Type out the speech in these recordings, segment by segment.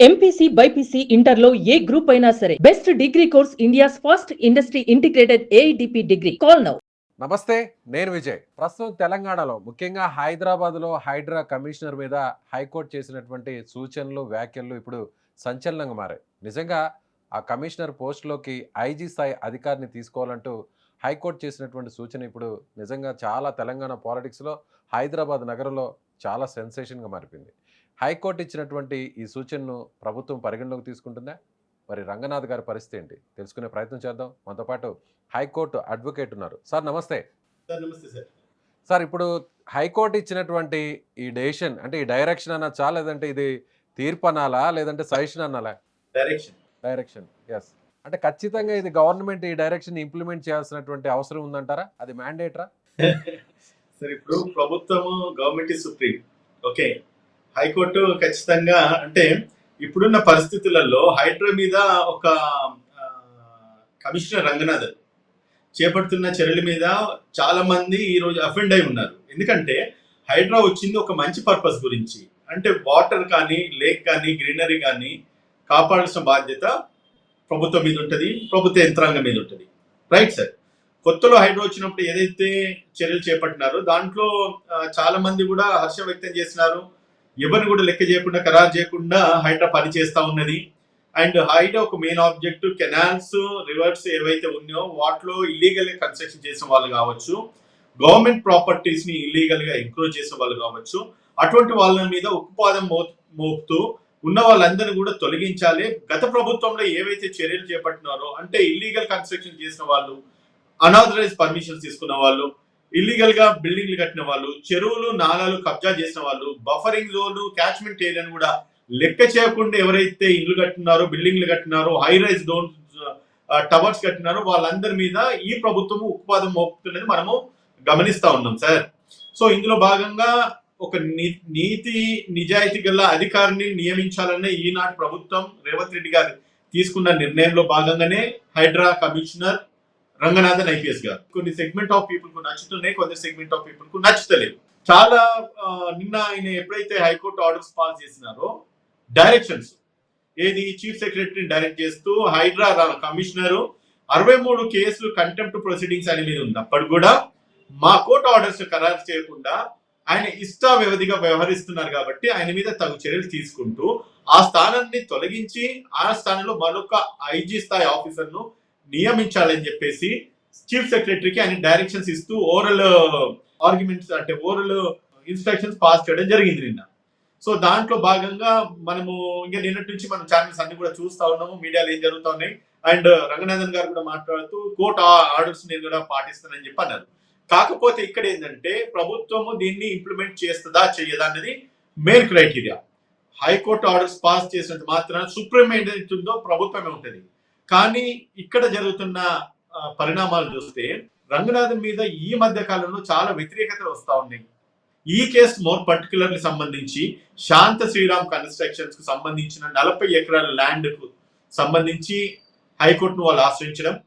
MPC BiPC ఇంటర్లో ఏ group అయినా సరే best degree course India's first industry integrated AIDP degree. Call now. నమస్తే, నేను విజయ్. ప్రస్తుతం తెలంగాణలో ముఖ్యంగా హైదరాబాద్లో హైడ్రా కమిషనర్ మీద హైకోర్టు చేసినటువంటి సూచనలు, వ్యాఖ్యలు ఇప్పుడు సంచలనంగా మారాయి. నిజంగా ఆ కమిషనర్ పోస్టులోకి ఐజీ స్థాయి అధికారిని తీసుకోవాలంటూ హైకోర్టు చేసినటువంటి సూచన ఇప్పుడు నిజంగా చాలా తెలంగాణ పాలిటిక్స్లో, హైదరాబాద్ నగరంలో చాలా సెన్సేషన్గా మారిపోయింది. హైకోర్టు ఇచ్చినటువంటి ఈ సూచనను ప్రభుత్వం పరిగణలోకి తీసుకుంటుందా? మరి రంగనాథ్ గారి పరిస్థితి ఏంటి తెలుసుకునే ప్రయత్నం చేద్దాం. మనతో పాటు హైకోర్టు అడ్వకేట్ ఉన్నారు. సార్ నమస్తే. నమస్తే సార్. సార్, ఇప్పుడు హైకోర్టు ఇచ్చినటువంటి ఈ డెసిషన్ అంటే ఈ డైరెక్షన్ అనొచ్చా, లేదంటే ఇది తీర్పు అనాలా, లేదంటే సజెషన్ అనాలా? డైరెక్షన్. ఎస్. అంటే ఖచ్చితంగా ఇది గవర్నమెంట్ ఈ డైరెక్షన్ ఇంప్లిమెంట్ చేయాల్సినటువంటి అవసరం ఉందంటారా? అది మ్యాండేటరా? సార్, ఇప్పుడు ప్రభుత్వము government is supreme. Okay, high court ఖచ్చితంగా అంటే ఇప్పుడున్న పరిస్థితులలో హైడ్రా మీద ఒక కమిషనర్ రంగనాథ్ చేపడుతున్న చర్యల మీద చాలా మంది ఈరోజు అఫెండ్ అయి ఉన్నారు. ఎందుకంటే హైడ్రా వచ్చింది ఒక మంచి పర్పస్ గురించి, అంటే వాటర్ కానీ, లేక్ కానీ, గ్రీనరీ కానీ కాపాడాల్సిన బాధ్యత ప్రభుత్వం మీద ఉంటుంది, ప్రభుత్వ యంత్రాంగం మీద ఉంటుంది. Right sir. కొత్తలో హైడ్రా వచ్చినప్పుడు ఏదైతే చర్యలు చేపట్టినారో దాంట్లో చాలా మంది కూడా హర్షం వ్యక్తం చేసినారు. ఎవరిని కూడా లెక్క చేయకుండా, ఖరారు చేయకుండా హైడ్రా పని చేస్తూ ఉన్నది. అండ్ హైడ్రా ఒక మెయిన్ ఆబ్జెక్ట్ కెనాల్స్, రివర్స్ ఏవైతే ఉన్నాయో వాటిలో ఇల్లీగల్ గా కన్స్ట్రక్షన్ చేసిన వాళ్ళు కావచ్చు, గవర్నమెంట్ ప్రాపర్టీస్ ని ఇల్లీగల్ గా ఎంక్రోచ్ చేసిన వాళ్ళు కావచ్చు, అటువంటి వాళ్ళ మీద ఉక్కుపాదం మోపుతూ ఉన్న వాళ్ళందరినీ కూడా తొలగించాలి. గత ప్రభుత్వంలో ఏవైతే చర్యలు చేపట్టినారో అంటే ఇల్లీగల్ కన్స్ట్రక్షన్ చేసిన వాళ్ళు, అనాథరైజ్ పర్మిషన్స్ తీసుకున్న వాళ్ళు, ఇల్లీగల్ గా బిల్డింగ్లు కట్టిన వాళ్ళు, చెరువులు నాలాలు కబ్జా చేసిన వాళ్ళు, బఫరింగ్ జోన్, క్యాచ్మెంట్ ఏరియాను కూడా లెక్క చేయకుండా ఎవరైతే ఇల్లు కట్టినారో, బిల్డింగ్లు కట్టినారో, హై రైజ్ డోన్స్, టవర్స్ కట్టినారో వాళ్ళందరి మీద ఈ ప్రభుత్వము ఉక్కుపాదం మోపుతున్నది మనము గమనిస్తా ఉన్నాం సార్. సో ఇందులో భాగంగా ఒక నీతి నిజాయితీ గల అధికారిని నియమించాలనే ఈనాటి ప్రభుత్వం రేవంత్ రెడ్డి గారు తీసుకున్న నిర్ణయంలో భాగంగానే హైడ్రా కమిషనర్ రంగనాథన్ ఐపీఎస్ గారు. కొన్ని సెగ్మెంట్ ఆఫ్ పీపుల్ కు నచ్చుతున్నాయి, కొన్ని సెగ్మెంట్ ఆఫ్ పీపుల్ కు నచ్చుతలేదు. చాలా నిన్న ఆయన ఎప్పుడైతే హైకోర్టు ఆర్డర్స్ పాస్ చేసినారో డైరెక్షన్స్ ఏది చీఫ్ సెక్రటరీని డైరెక్ట్ చేస్తూ హైడ్రా కమిషనర్ 63 కేసులు కంటెంప్ట్ ప్రొసీడింగ్స్ ఆయన మీద ఉన్నప్పుడు కూడా మా కోర్టు ఆర్డర్స్ ఖరారు చేయకుండా ఆయన ఇష్ట వ్యవధిగా వ్యవహరిస్తున్నారు కాబట్టి ఆయన మీద తగు చర్యలు తీసుకుంటూ ఆ స్థానాన్ని తొలగించి ఆ స్థానంలో మరొక ఐజీ స్థాయి ఆఫీసర్ ను నియమించాలని చెప్పేసి చీఫ్ సెక్రటరీకి ఆయన డైరెక్షన్స్ ఇస్తూ ఓరల్ ఆర్గ్యుమెంట్స్ అంటే ఓరల్ ఇన్స్ట్రక్షన్స్ పాస్ చేయడం జరిగింది నిన్న. సో దాంట్లో భాగంగా మనము ఇంకా నిన్నటి నుంచి మనం ఛానల్స్ అన్ని కూడా చూస్తా ఉన్నాము, మీడియాలో ఏం జరుగుతా ఉన్నాయి. అండ్ రంగనాథన్ గారు కూడా మాట్లాడుతూ కోర్టు ఆర్డర్స్ నేను కూడా పాటిస్తానని చెప్పి అన్నారు. కాకపోతే ఇక్కడ ఏంటంటే ప్రభుత్వము దీన్ని ఇంప్లిమెంట్ చేస్తుందా చెయ్యదా అనేది main criteria. High court orders pass చేసినంత మాత్రాన సుప్రీం ఏదైతే ఉందో ప్రభుత్వమే ఉంటుంది. కానీ ఇక్కడ జరుగుతున్న పరిణామాలు చూస్తే రంగనాథన్ మీద ఈ మధ్య కాలంలో చాలా వ్యతిరేకతలు వస్తా ఉన్నాయి. ఈ కేసు మోర్ పర్టికులర్లీ సంబంధించి శాంత శ్రీరామ్ కన్స్ట్రక్షన్స్ కు సంబంధించిన 40 ఎకరాల ల్యాండ్ కు సంబంధించి హైకోర్టును వాళ్ళు ఆశ్రయించడం,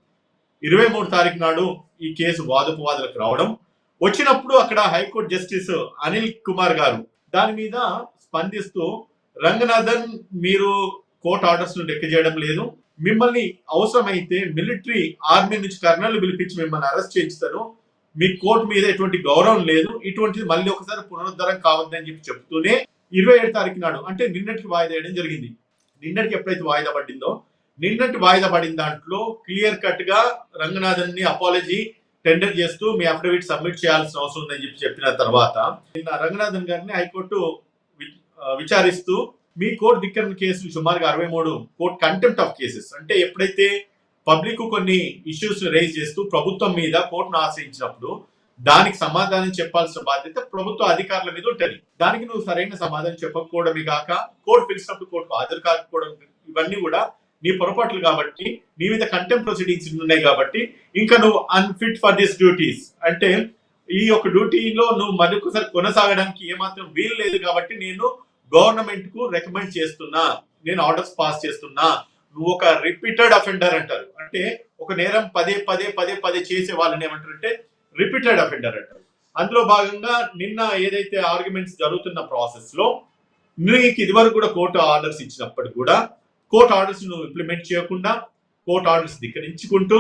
23 తారీఖు నాడు ఈ కేసు వాదోపవాదులకు రావడం, వచ్చినప్పుడు అక్కడ హైకోర్టు జస్టిస్ అనిల్ కుమార్ గారు దాని మీద స్పందిస్తూ రంగనాథన్ మీరు కోర్టు ఆర్డర్స్ ను లెక్క చేయడం లేదు, మిమ్మల్ని అవసరమైతే మిలిటరీ ఆర్మీ నుంచి కర్నల్ పిలిపించి మిమ్మల్ని అరెస్ట్ చేయిస్తాను, మీ కోర్టు మీద ఎటువంటి గౌరవం లేదు, ఇటువంటిది మళ్ళీ ఒకసారి పునరుద్ధరణ కావద్దని చెప్పి చెప్తూనే 27 తారీఖు నాడు అంటే నిన్నటికి వాయిదా వేయడం జరిగింది. నిన్నటికి ఎప్పుడైతే వాయిదా పడిందో నిన్నటి వాయిదా పడిన దాంట్లో క్లియర్ కట్ గా రంగనాథన్ ని అపాలజీ టెండర్ చేస్తూ మీ అఫిడవిట్ సబ్మిట్ చేయాల్సిన అవసరం ఉందని చెప్పి చెప్పిన తర్వాత నిన్న రంగనాథన్ గారిని హైకోర్టు విచారిస్తూ మీ కోర్టు ధిక్కరణ కేసులు సుమారుగా 63 కోర్టు కంటెంప్ట్ ఆఫ్ కేసెస్ అంటే ఎప్పుడైతే పబ్లిక్ కొన్ని ఇష్యూస్ రైజ్ చేస్తూ ప్రభుత్వం మీద కోర్టును ఆశ్రయించినప్పుడు దానికి సమాధానం చెప్పాల్సిన బాధ్యత ప్రభుత్వ అధికారుల మీద ఉంటుంది. దానికి నువ్వు సరైన సమాధానం చెప్పకపోవడమే కాక కోర్టు పిలిచినప్పుడు కోర్టుకు హాజరు కాకపోవడం ఇవన్నీ కూడా నీ పొరపాట్లు కాబట్టి నీ మీద కంటెంప్ట్ ప్రొసీడింగ్స్ ఉన్నాయి కాబట్టి ఇంకా నువ్వు అన్ఫిట్ ఫర్ దిస్ డ్యూటీస్ అంటే ఈ యొక్క డ్యూటీలో నువ్వు మరొకసారి కొనసాగడానికి ఏమాత్రం వీలు లేదు కాబట్టి నేను గవర్నమెంట్ కు రికమెండ్ చేస్తున్నా, నేను ఆర్డర్స్ పాస్ చేస్తున్నా, నువ్వు ఒక రిపీటెడ్ అఫెండర్ అంటారు. అంటే ఒక నేరం పదే పదే పదే పదే చేసే వాళ్ళని ఏమంటారంటే రిపీటెడ్ అఫెండర్ అంటారు. అందులో భాగంగా నిన్న ఏదైతే ఆర్గ్యుమెంట్స్ జరుగుతున్న ప్రాసెస్ లో నీకు ఇదివరకు కూడా కోర్టు ఆర్డర్స్ ఇచ్చినప్పటికి కూడా కోర్టు ఆర్డర్స్ నువ్వు ఇంప్లిమెంట్ చేయకుండా కోర్టు ఆర్డర్స్ ధిక్కరించుకుంటూ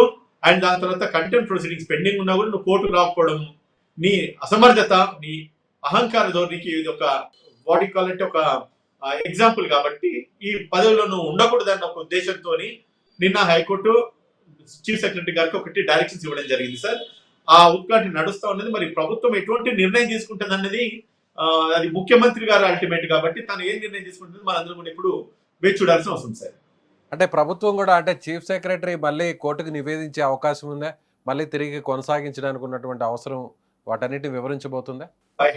అండ్ దాని తర్వాత కంటెంప్ట్ ప్రొసీడింగ్స్ పెండింగ్ ఉన్నా కూడా నువ్వు కోర్టుకు రాకపోవడం, నీ అసమర్థత, నీ అహంకార ధోరణికి ఇది ఒక వాట్ కాల్ అంటే ఒక ఎగ్జాంపుల్. కాబట్టి ఈ పదవిలో నువ్వు ఉండకూడదన్న ఒక ఉద్దేశంతో నిన్న హైకోర్టు చీఫ్ సెక్రటరీ గారికి ఒకటి డైరెక్షన్స్ ఇవ్వడం జరిగింది సార్. ఆ ఉత్కంఠ నడుస్తా ఉన్నది. మరి ప్రభుత్వం ఎటువంటి నిర్ణయం తీసుకుంటుంది అన్నది అది ముఖ్యమంత్రి గారు అల్టిమేట్ కాబట్టి తను ఏం నిర్ణయం తీసుకుంటుంది మనందరం కూడా ఇప్పుడు వేచి చూడాల్సిన అవసరం సార్. అంటే ప్రభుత్వం కూడా అంటే చీఫ్ సెక్రటరీ మళ్ళీ కోర్టుకు నివేదించే అవకాశం ఉందా? మళ్ళీ తిరిగి కొనసాగించడానికి ఉన్నటువంటి అవసరం వాటన్నిటిని వివరించబోతుందా?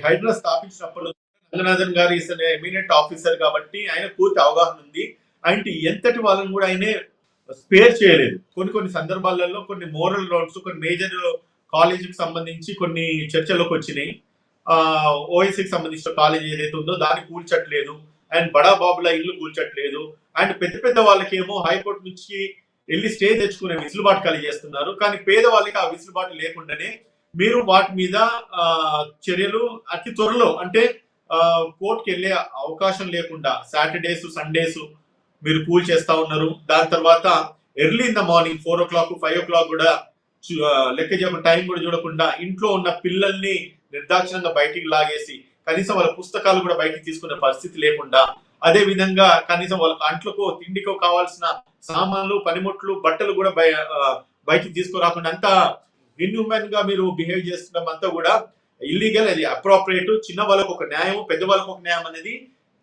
హైడ్రా స్థాపించినప్పుడు రంగనాథన్ గారు ఈస్ ఎమినెంట్ ఆఫీసర్ కాబట్టి ఆయన పూర్తి అవగాహన ఉంది. అంటే ఎంతటి వాళ్ళని కూడా ఆయనే స్పేర్ చేయలేదు. కొన్ని సందర్భాలలో కొన్ని మోరల్ గ్రౌండ్స్, కొన్ని మేజర్ కాలేజీకి సంబంధించి కొన్ని చర్చలోకి వచ్చినాయి. ఓఎస్సీకి సంబంధించిన కాలేజ్ ఏదైతే ఉందో దాన్ని కూల్చట్లేదు, అండ్ బడా బాబుల ఇల్లు కూల్చట్లేదు, అండ్ పెద్ద వాళ్ళకేమో హైకోర్టు నుంచి వెళ్ళి స్టే తెచ్చుకునే విసులుబాటు కలిగేస్తున్నారు. కానీ పేదవాళ్ళకి ఆ విసులుబాటు లేకుండానే మీరు వాటి మీద చర్యలు అతి త్వరలో అంటే కోర్టుకి వెళ్ళే అవకాశం లేకుండా సాటర్డేస్ సండేస్ మీరు కూల్ చేస్తా ఉన్నారు. దాని తర్వాత early in the morning 4 o'clock 5 o'clock కూడా లెక్క చేయకుండా టైం కూడా చూడకుండా ఇంట్లో ఉన్న పిల్లల్ని నిర్దాక్షిణంగా బయటికి లాగేసి కనీసం వాళ్ళ పుస్తకాలు కూడా బయటికి తీసుకునే పరిస్థితి లేకుండా, అదే విధంగా కనీసం వాళ్ళ అంట్లకో తిండికో కావాల్సిన సామాన్లు పనిముట్లు బట్టలు కూడా బయటికి తీసుకురాకుండా అంతా ఇన్హ్యూమన్ గా మీరు బిహేవ్ చేస్తున్నాం అంతా కూడా ఇల్లీగల్. అది అప్రోప్రియేట్. చిన్న వాళ్ళకు ఒక న్యాయం, పెద్ద వాళ్ళకు ఒక న్యాయం అనేది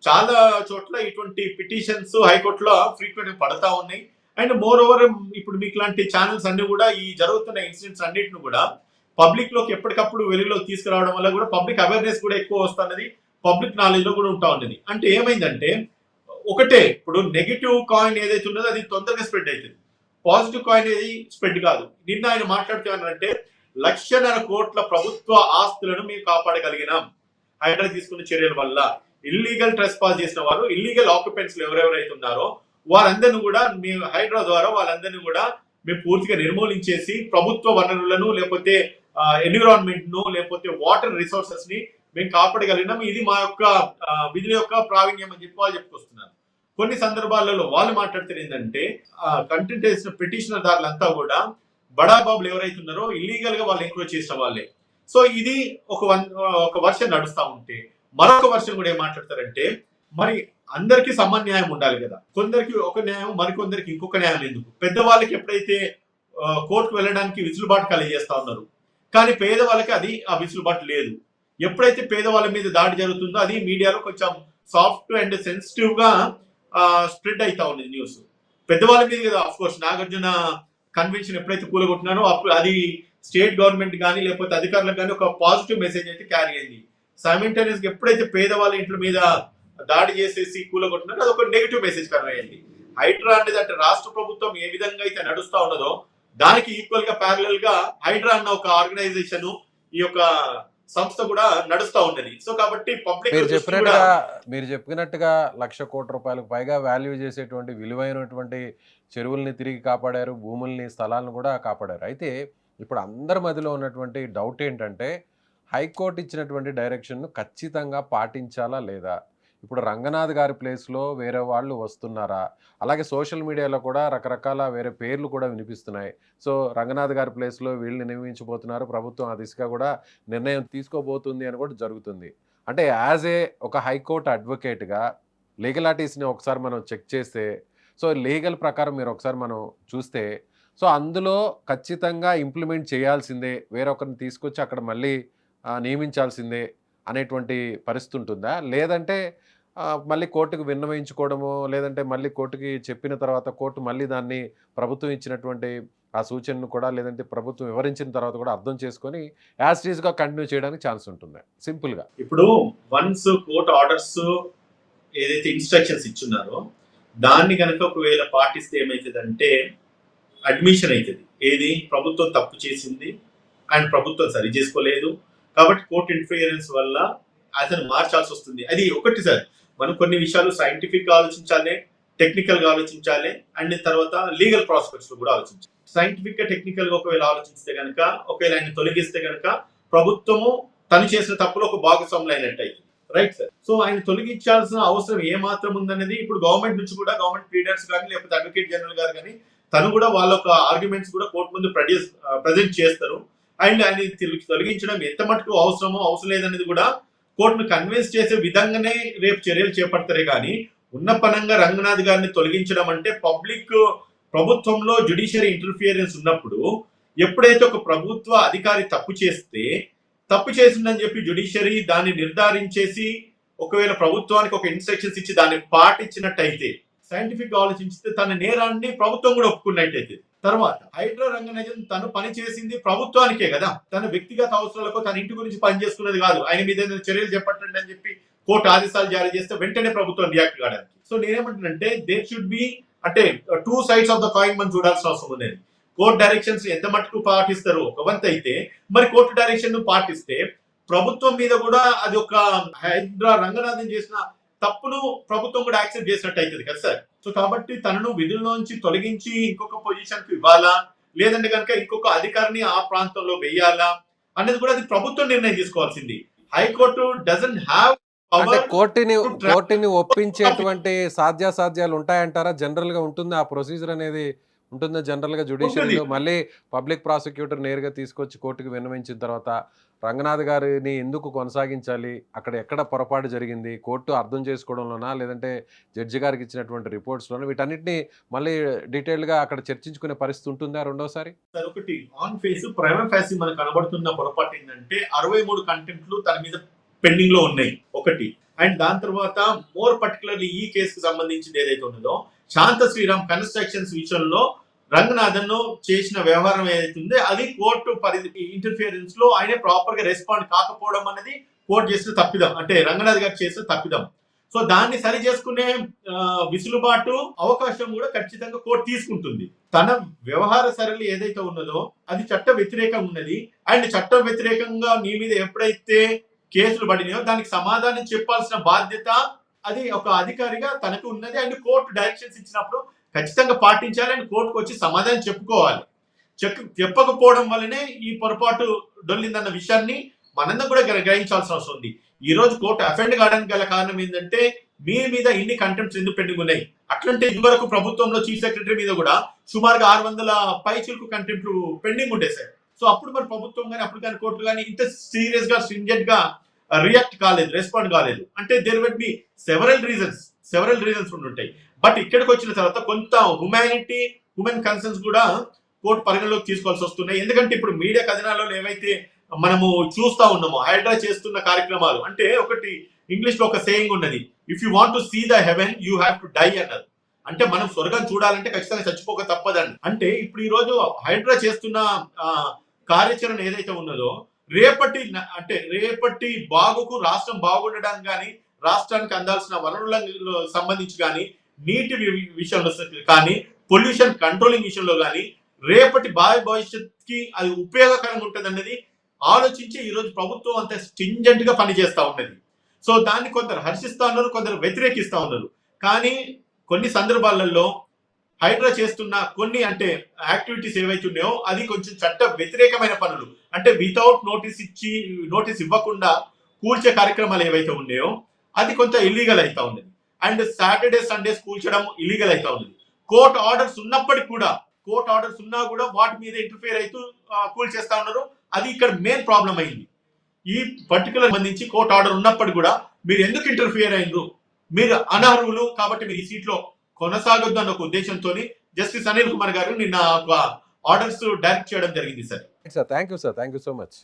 చాలా చోట్ల ఇటువంటి పిటిషన్స్ హైకోర్టులో ఫ్రీక్వెంట్ పడతా ఉన్నాయి. అండ్ మోర్ ఓవర్ ఇప్పుడు మీకు ఇలాంటి ఛానల్స్ అన్ని కూడా ఈ జరుగుతున్న ఇన్సిడెంట్స్ అన్నిటిని కూడా పబ్లిక్ లోకి ఎప్పటికప్పుడు వెలుగులోకి తీసుకురావడం వల్ల కూడా పబ్లిక్ అవేర్నెస్ కూడా ఎక్కువ వస్తున్నది, పబ్లిక్ నాలెడ్జ్ లో కూడా ఉంటా ఉన్నది. అంటే ఏమైందంటే ఒకటే, ఇప్పుడు నెగిటివ్ కాయిన్ ఏదైతే ఉన్నదో అది తొందరగా స్ప్రెడ్ అవుతుంది, పాజిటివ్ కాయిన్ ఏది స్ప్రెడ్ కాదు. నిన్న ఆయన మాట్లాడుతున్నారంటే 1,00,000 కోట్ల ప్రభుత్వ ఆస్తులను మేము కాపాడగలిగినాం హైడ్రా తీసుకున్న చర్యల వల్ల. ఇల్లీగల్ ట్రెస్పాస్ చేసిన వారు, ఇల్లీగల్ ఆక్యుపెంట్స్ ఎవరెవరైతే ఉన్నారో వారందరినీ కూడా మేము హైడ్రా ద్వారా వాళ్ళందరినీ కూడా మేము పూర్తిగా నిర్మూలించేసి ప్రభుత్వ వనరులను లేకపోతే ఎన్విరాన్మెంట్ ను లేకపోతే వాటర్ రిసోర్సెస్ ని మేము కాపాడగలిగినాం. ఇది మా యొక్క విధుల యొక్క ప్రావీణ్యం అని చెప్పి వాళ్ళు చెప్పుకొస్తున్నారు. కొన్ని సందర్భాలలో వాళ్ళు మాట్లాడితే ఏంటంటే కంటెంట్ వేసిన పిటిషనర్ దారులంతా కూడా బడా బాబులు ఎవరైతే ఉన్నారో ఇల్లీగల్ గా వాళ్ళు ఎంక్రోచ్ చేసిన వాళ్ళే. సో ఇది ఒక వర్షన్ నడుస్తా ఉంటే మరొక వర్షన్ కూడా ఏం మాట్లాడతారంటే మరి అందరికీ సమన్యాయం ఉండాలి కదా, కొందరికి ఒక న్యాయం మరికొందరికి ఇంకొక న్యాయం ఎందుకు? పెద్దవాళ్ళకి ఎప్పుడైతే కోర్టుకు వెళ్ళడానికి విసులుబాటు కలిగేస్తా ఉన్నారు, కానీ పేదవాళ్ళకి అది ఆ విసులుబాటు లేదు. ఎప్పుడైతే పేదవాళ్ళ మీద దాడి జరుగుతుందో అది మీడియాలో కొంచెం సాఫ్ట్ అండ్ సెన్సిటివ్ గా స్ప్రెడ్ అవుతా ఉంది న్యూస్. పెద్దవాళ్ళ మీద కదా ఆఫ్ కోర్స్ నాగార్జున కన్వెన్షన్ ఎప్పుడైతే కూలగొట్టినారో అప్పుడు అది స్టేట్ గవర్నమెంట్ కానీ లేకపోతే అధికారులకు కానీ ఒక పాజిటివ్ మెసేజ్ అయితే క్యారీ అయింది. సైమల్టేనియస్ గా ఎప్పుడైతే పేదవాళ్ళ ఇంట్లో మీద దాడి చేసేసి కూలగొట్టినారో అది ఒక నెగిటివ్ మెసేజ్ క్యారీ అయింది. హైడ్రా అనేది అంటే రాష్ట్ర ప్రభుత్వం ఏ విధంగా అయితే నడుస్తా ఉన్నదో దానికి ఈక్వల్ గా ప్యారలల్ గా హైడ్రా అన్న ఒక ఆర్గనైజేషన్ ఈ యొక్క సంస్థ కూడా నడుస్తా ఉన్నది. సో కాబట్టి పబ్లిక్ మీరు చెప్పినట్టుగా 1,00,000 కోట్ల రూపాయలకు పైగా వాల్యూ చేసేటువంటి విలువైనటువంటి చెరువుల్ని తిరిగి కాపాడారు, భూముల్ని స్థలాలను కూడా కాపాడారు. అయితే ఇప్పుడు అందరి మధ్యలో ఉన్నటువంటి డౌట్ ఏంటంటే హైకోర్టు ఇచ్చినటువంటి డైరెక్షన్ను ఖచ్చితంగా పాటించాలా లేదా? ఇప్పుడు రంగనాథ్ గారి ప్లేస్లో వేరే వాళ్ళు వస్తున్నారా? అలాగే సోషల్ మీడియాలో కూడా రకరకాల వేరే పేర్లు కూడా వినిపిస్తున్నాయి. సో రంగనాథ్ గారి ప్లేస్లో వీళ్ళని నియమించబోతున్నారు, ప్రభుత్వం ఆ దిశగా కూడా నిర్ణయం తీసుకోబోతుంది అని కూడా జరుగుతుంది. అంటే యాజ్ ఒక హైకోర్టు అడ్వకేట్గా లీగలాటీస్ని ఒకసారి మనం చెక్ చేస్తే, సో లీగల్ ప్రకారం మీరు ఒకసారి మనం చూస్తే, సో అందులో ఖచ్చితంగా ఇంప్లిమెంట్ చేయాల్సిందే, వేరొకరిని తీసుకొచ్చి అక్కడ మళ్ళీ నియమించాల్సిందే అనేటువంటి పరిస్థితి ఉంటుందా? లేదంటే మళ్ళీ కోర్టుకు విన్నవించుకోవడము, లేదంటే మళ్ళీ కోర్టుకి చెప్పిన తర్వాత కోర్టు మళ్ళీ దాన్ని ప్రభుత్వం ఇచ్చినటువంటి ఆ సూచనను కూడా లేదంటే ప్రభుత్వం వివరించిన తర్వాత కూడా అర్థం చేసుకొని యాజ్ ఇట్ ఈస్గా కంటిన్యూ చేయడానికి ఛాన్స్ ఉంటుంది సింపుల్గా? ఇప్పుడు వన్స్ కోర్టు ఆర్డర్స్ ఏదైతే ఇన్స్ట్రక్షన్స్ ఇచ్చున్నారో దాన్ని కనుక ఒకవేళ పాటిస్తే ఏమవుతుందంటే అడ్మిషన్ అవుతుంది. ఏది ప్రభుత్వం తప్పు చేసింది అండ్ ప్రభుత్వం సరి చేసుకోలేదు కాబట్టి కోర్టు ఇంటర్ఫియరెన్స్ వల్ల అతను మార్చాల్సి వస్తుంది. అది ఒకటి సార్, మనం కొన్ని విషయాలు సైంటిఫిక్ గా ఆలోచించాలి, టెక్నికల్ గా ఆలోచించాలి, అండ్ తర్వాత లీగల్ ప్రాస్పెక్ట్స్ లో కూడా ఆలోచించాలి. సైంటిఫిక్ గా టెక్నికల్ గా ఒకవేళ ఆలోచిస్తే కనుక, ఒకవేళ ఆయన తొలగిస్తే కనుక ప్రభుత్వము తను చేసిన తప్పులో ఒక భాగస్వాములు అయినట్టు అయింది. Right sir. సో ఆయన తొలగించాల్సిన అవసరం ఏ మాత్రం ఉందనేది ఇప్పుడు గవర్నమెంట్ నుంచి కూడా గవర్నమెంట్ లీడర్స్ కానీ లేకపోతే అడ్వకేట్ జనరల్ గారు కానీ తను కూడా వాళ్ళ యొక్క ఆర్గ్యుమెంట్స్ కూడా కోర్టు ముందు ప్రజెంట్ చేస్తారు. అండ్ ఆయన తొలగించడం ఎంత మటుకు అవసరమో అవసరం లేదనేది కూడా కోర్టును కన్విన్స్ చేసే విధంగానే రేపు చర్యలు చేపడతారే కానీ ఉన్న పనంగా రంగనాథ్ గారిని తొలగించడం అంటే ప్రభుత్వంలో జ్యుడిషియరీ ఇంటర్ఫియరెన్స్ ఉన్నప్పుడు ఎప్పుడైతే ఒక ప్రభుత్వ అధికారి తప్పు చేసిందని చెప్పి జ్యుడిషియరీ దాన్ని నిర్ధారించేసి ఒకవేళ ప్రభుత్వానికి ఒక ఇన్స్ట్రక్షన్స్ ఇచ్చి దాన్ని పాటించినట్టయితే సైంటిఫిక్ గా ఆలోచించితే తన నేరాన్ని ప్రభుత్వం కూడా ఒప్పుకున్నట్టయితే తర్వాత హైడ్రా రంగనాథన్ తను పని చేసింది ప్రభుత్వానికే కదా, తన వ్యక్తిగత అవసరాలకు తన ఇంటి గురించి పని చేసుకున్నది కాదు. ఆయన మీద ఏదైనా చర్యలు చేపట్టండి అని చెప్పి కోర్టు ఆదేశాలు జారీ చేస్తే వెంటనే ప్రభుత్వం రియాక్ట్ కావడానికి. సో నేనేమంటున్నానంటే దేర్ షుడ్ బి అంటే 2 sides ఆఫ్ ద కాయిన్ మనం చూడాల్సిన అవసరం ఉంది. కోర్టు డైరెక్షన్స్ ఎంత మటుకు పాటిస్తారు ఒక వంతు అయితే, మరి కోర్టు డైరెక్షన్ పాటిస్తే ప్రభుత్వం మీద కూడా అది ఒక హైడ్రా రంగనాథన్ చేసిన తప్పును ప్రభుత్వం కూడా యాక్సెప్ట్ చేసినట్టు అవుతుంది కదా సార్. సో కాబట్టి తనను విధుల్లోంచి తొలగించి ఇంకొక పొజిషన్ కు ఇవ్వాలా లేదంటే కనుక ఇంకొక అధికారిని ఆ ప్రాంతంలో వెయ్యాలా అనేది కూడా అది ప్రభుత్వం నిర్ణయం తీసుకోవాల్సింది. హైకోర్టు డజంట్ హ్యావ్ అంటే కోర్టుని ఒప్పించేటువంటి సాధ్యాసాధ్యాలు ఉంటాయంటారా? జనరల్ గా ఉంటుంది ఆ ప్రొసీజర్ అనేది ఉంటుందా జనరల్ గా జ్యుడిషియరీలో? మళ్ళీ పబ్లిక్ ప్రాసిక్యూటర్ నేరుగా తీసుకొచ్చి కోర్టుకు విన్నవించిన తర్వాత రంగనాథ్ గారిని ఎందుకు కొనసాగించాలి, అక్కడ ఎక్కడ పొరపాటు జరిగింది, కోర్టు అర్థం చేసుకోవడంలోనా లేదంటే జడ్జి గారికి ఇచ్చినటువంటి రిపోర్ట్స్లోనా, వీటన్నిటిని మళ్ళీ డీటెయిల్గా అక్కడ చర్చించుకునే పరిస్థితి ఉంటుందా రెండోసారి? సార్ ఒకటి ఆన్ ఫేస్ ప్రైమా ఫేసి మనకు కనబడుతున్న పొరపాటు ఏంటంటే 63 కంటెంప్ట్లు తన మీద పెండింగ్ లో ఉన్నాయి ఒకటి. అండ్ దాని తర్వాత మోర్ పర్టికులర్లీ ఈ కేసుకు సంబంధించింది ఏదైతే ఉన్నదో శాంత శ్రీరామ్ కన్స్ట్రక్షన్స్ విషయంలో రంగనాథన్ చేసిన వ్యవహారం ఏదైతే ఉందో అది కోర్టు పరిధి ఇంటర్ఫియరెన్స్ లో ఆయన ప్రాపర్ గా రెస్పాండ్ కాకపోవడం అనేది కోర్టు చేసిన తప్పిదం, అంటే రంగనాథ్ గారు చేసిన తప్పిదం. సో దాన్ని సరి చేసుకునే విసులుబాటు అవకాశం కూడా ఖచ్చితంగా కోర్టు తీసుకుంటుంది. తన వ్యవహార సరళి ఏదైతే ఉన్నదో అది చట్ట వ్యతిరేకంగా ఉన్నది. అండ్ చట్ట వ్యతిరేకంగా నీ మీద ఎప్పుడైతే కేసులు పడినాయో దానికి సమాధానం చెప్పాల్సిన బాధ్యత అది ఒక అధికారిగా తనకు ఉన్నది. అండ్ కోర్టు డైరెక్షన్స్ ఇచ్చినప్పుడు ఖచ్చితంగా పాటించాలి అండ్ కోర్టుకు వచ్చి సమాధానం చెప్పుకోవాలి. చెప్పకపోవడం వల్లనే ఈ పొరపాటు డొల్లిందన్న విషయాన్ని మనందరం కూడా గ్రహించాల్సిన అవసరం ఉంది. ఈ రోజు కోర్టు అఫెండ్ కావడానికి గల కారణం ఏంటంటే మీ మీద ఇన్ని కంటెంప్ట్స్ ఎందుకు పెండింగ్ ఉన్నాయి. అట్లంటే ఇదివరకు ప్రభుత్వంలో చీఫ్ సెక్రటరీ మీద కూడా సుమారుగా 600 పైచిలకు కంటెంప్ట్లు పెండింగ్ ఉండే సార్. సో అప్పుడు మరి ప్రభుత్వం కానీ అప్పుడు కానీ కోర్టు కానీ ఇంత సీరియస్ గా స్ట్రింజెంట్ గా రియాక్ట్ కాలేదు, రెస్పాండ్ కాలేదు. అంటే there will be several reasons ఉంటాయి. బట్ ఇక్కడికి వచ్చిన తర్వాత కొంత హ్యూమన్ కన్సర్న్స్ కూడా కోర్టు పరిగణలోకి తీసుకోవాల్సి వస్తున్నాయి. ఎందుకంటే ఇప్పుడు మీడియా కథనాలలో ఏవైతే మనము చూస్తా ఉన్నామో హైడ్రా చేస్తున్న కార్యక్రమాలు, అంటే ఒకటి ఇంగ్లీష్ లో ఒక సేయింగ్ ఉన్నది, if you want to see the heaven you have to die అన్నారు. అంటే మనం స్వర్గం చూడాలంటే ఖచ్చితంగా చచ్చిపోక తప్పదండి. అంటే ఇప్పుడు ఈ రోజు హైడ్రా చేస్తున్న కార్యాచరణ ఏదైతే ఉన్నదో రేపటి బాగుకు రాష్ట్రం బాగుండడానికి కానీ రాష్ట్రానికి అందాల్సిన వనరులకు సంబంధించి కానీ నీటి విషయంలో కానీ పొల్యూషన్ కంట్రోలింగ్ విషయంలో కానీ రేపటి భవిష్యత్తుకి అది ఉపయోగకరంగా ఉంటుంది అన్నది ఆలోచించి ఈ రోజు ప్రభుత్వం అంత స్ట్రింజెంట్ గా పనిచేస్తా ఉన్నది. సో దాన్ని కొందరు హర్షిస్తా ఉన్నారు, కొందరు వ్యతిరేకిస్తా ఉన్నారు. కానీ కొన్ని సందర్భాలలో హైడ్రా చేస్తున్న కొన్ని అంటే యాక్టివిటీస్ ఏవైతే ఉన్నాయో అది కొంచెం చట్ట వ్యతిరేకమైన పనులు, అంటే వితౌట్ నోటీస్ ఇవ్వకుండా కూల్చే కార్యక్రమాలు ఏవైతే ఉన్నాయో అది కొంత ఇల్లీగల్ అవుతా ఉన్నది. అండ్ సాటర్డే సండేస్ కూల్చడం ఇల్లీగల్ అవుతా ఉన్నది. కోర్టు ఆర్డర్స్ ఉన్నా కూడా వాటి మీద ఇంటర్ఫియర్ అవుతూ కూల్చేస్తా ఉన్నారు. అది ఇక్కడ మెయిన్ ప్రాబ్లం అయింది. ఈ పర్టికులర్ సంబంధించి కోర్టు ఆర్డర్ ఉన్నప్పటికీ కూడా మీరు ఎందుకు ఇంటర్ఫియర్ అయినరు, మీరు అనర్హులు కాబట్టి మీరు ఈ సీట్ లో కొనసాగొద్దు అన్న ఒక ఉద్దేశంతో జస్టిస్ అనిల్ కుమార్ గారు నిన్న ఆర్డర్స్ డైరెక్ట్ చేయడం జరిగింది sir. Thank you so much.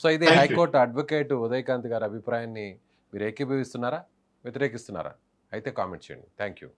So ఇది హైకోర్టు అడ్వకేట్ ఉదయకాంత్ గారి అభిప్రాయాన్ని మీరు ఏకీభవిస్తున్నారా, వ్యతిరేకిస్తున్నారా? అయితే కామెంట్ చేయండి. Thank you.